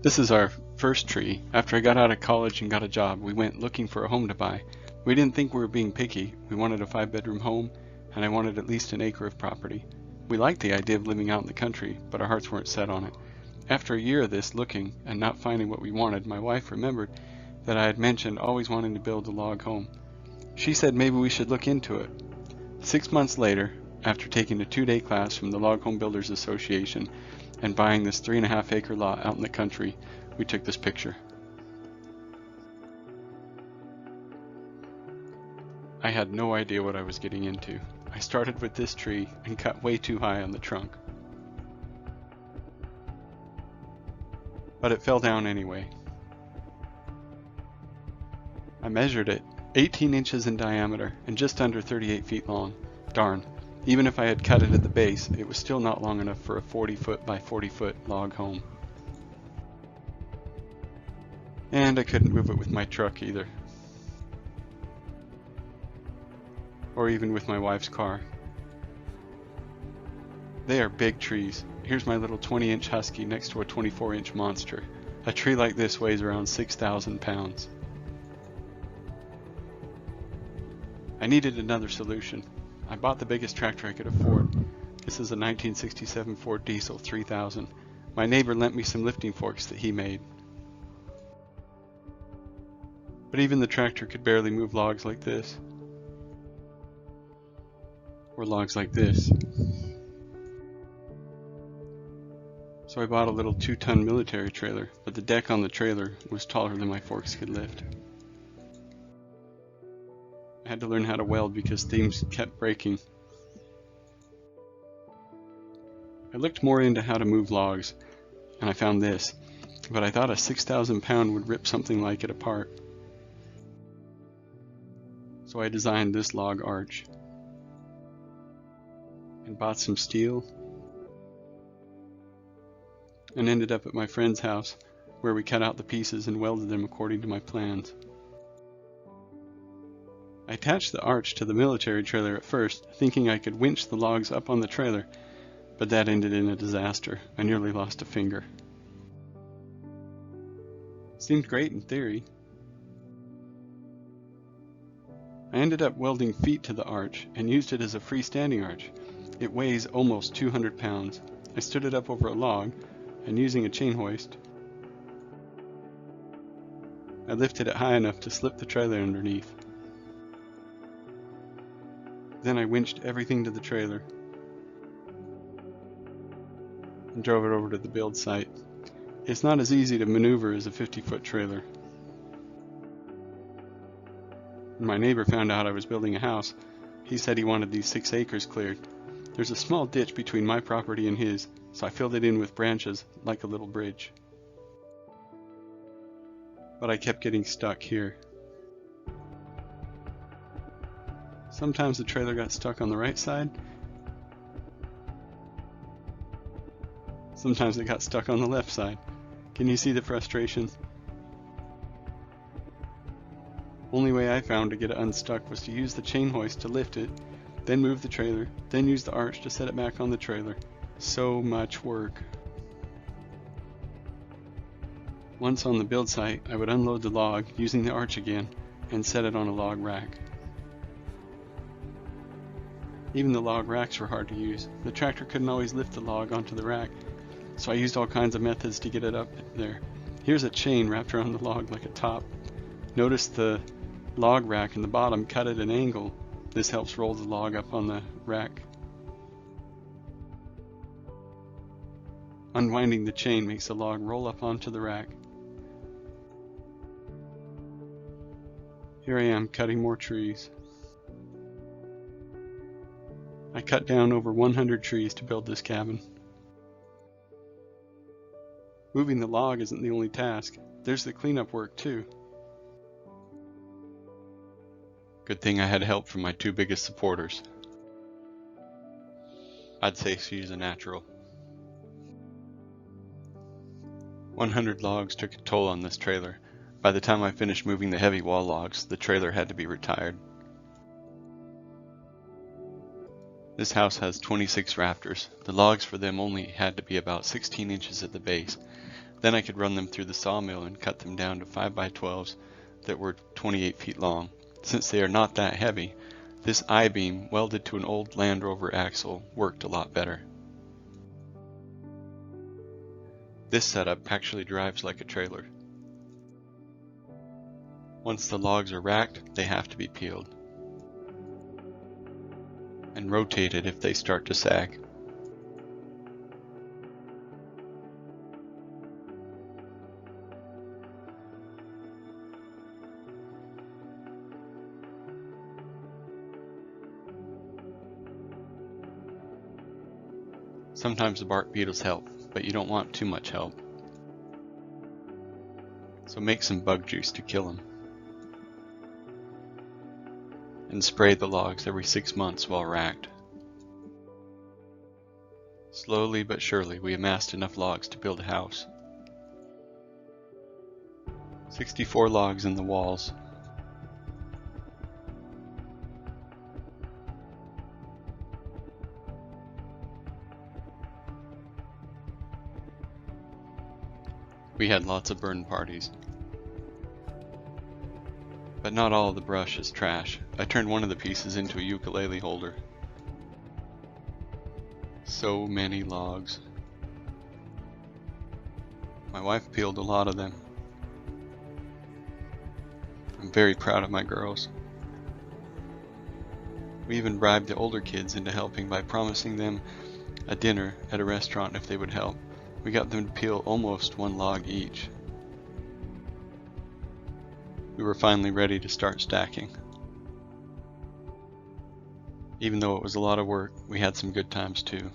This is our first tree. After I got out of college and got a job, we went looking for a home to buy. We didn't think we were being picky. We wanted a 5-bedroom home, and I wanted at least an acre of property. We liked the idea of living out in the country, but our hearts weren't set on it. After a year of this looking and not finding what we wanted, my wife remembered that I had mentioned always wanting to build a log home. She said maybe we should look into it. 6 months later, after taking a 2-day class from the Log Home Builders Association and buying this 3.5-acre lot out in the country, we took this picture. I had no idea what I was getting into. I started with this tree and cut way too high on the trunk. But it fell down anyway. I measured it, 18 inches in diameter and just under 38 feet long. Darn, even if I had cut it at the base, it was still not long enough for a 40-foot by 40-foot log home. And I couldn't move it with my truck either. Or even with my wife's car. They are big trees. Here's my little 20-inch husky next to a 24-inch monster. A tree like this weighs around 6,000 pounds. I needed another solution. I bought the biggest tractor I could afford. This is a 1967 Ford Diesel 3000. My neighbor lent me some lifting forks that he made. But even the tractor could barely move logs like this. Or logs like this. So I bought a little 2-ton military trailer, but the deck on the trailer was taller than my forks could lift. I had to learn how to weld because things kept breaking. I looked more into how to move logs, and I found this, but I thought a 6,000 pound would rip something like it apart. So I designed this log arch, and bought some steel, and ended up at my friend's house, where we cut out the pieces and welded them according to my plans. I attached the arch to the military trailer at first, thinking I could winch the logs up on the trailer, but that ended in a disaster. I nearly lost a finger. Seemed great in theory. I ended up welding feet to the arch and used it as a freestanding arch. It weighs almost 200 pounds. I stood it up over a log, and using a chain hoist, I lifted it high enough to slip the trailer underneath. Then I winched everything to the trailer and drove it over to the build site. It's not as easy to maneuver as a 50-foot trailer. When my neighbor found out I was building a house, he said he wanted these 6 acres cleared. There's a small ditch between my property and his, so I filled it in with branches like a little bridge. But I kept getting stuck here. Sometimes the trailer got stuck on the right side. Sometimes it got stuck on the left side. Can you see the frustration? Only way I found to get it unstuck was to use the chain hoist to lift it, then move the trailer, then use the arch to set it back on the trailer. So much work. Once on the build site, I would unload the log using the arch again and set it on a log rack. Even the log racks were hard to use. The tractor couldn't always lift the log onto the rack, so I used all kinds of methods to get it up there. Here's a chain wrapped around the log like a top. Notice the log rack in the bottom cut at an angle. This helps roll the log up on the rack. Unwinding the chain makes the log roll up onto the rack. Here I am cutting more trees. I cut down over 100 trees to build this cabin. Moving the log isn't the only task. There's the cleanup work too. Good thing I had help from my 2 biggest supporters. I'd say she's a natural. 100 logs took a toll on this trailer. By the time I finished moving the heavy wall logs, the trailer had to be retired. This house has 26 rafters. The logs for them only had to be about 16 inches at the base. Then I could run them through the sawmill and cut them down to 5x12s that were 28 feet long. Since they are not that heavy, this I-beam welded to an old Land Rover axle worked a lot better. This setup actually drives like a trailer. Once the logs are racked, they have to be peeled and rotated if they start to sag. Sometimes the bark beetles help, but you don't want too much help. So make some bug juice to kill them. And spray the logs every 6 months while racked. Slowly but surely we amassed enough logs to build a house. 64 logs in the walls. We had lots of burn parties. But not all of the brush is trash. I turned one of the pieces into a ukulele holder. So many logs. My wife peeled a lot of them. I'm very proud of my girls. We even bribed the older kids into helping by promising them a dinner at a restaurant if they would help. We got them to peel almost 1 log each. We were finally ready to start stacking. Even though it was a lot of work, we had some good times too.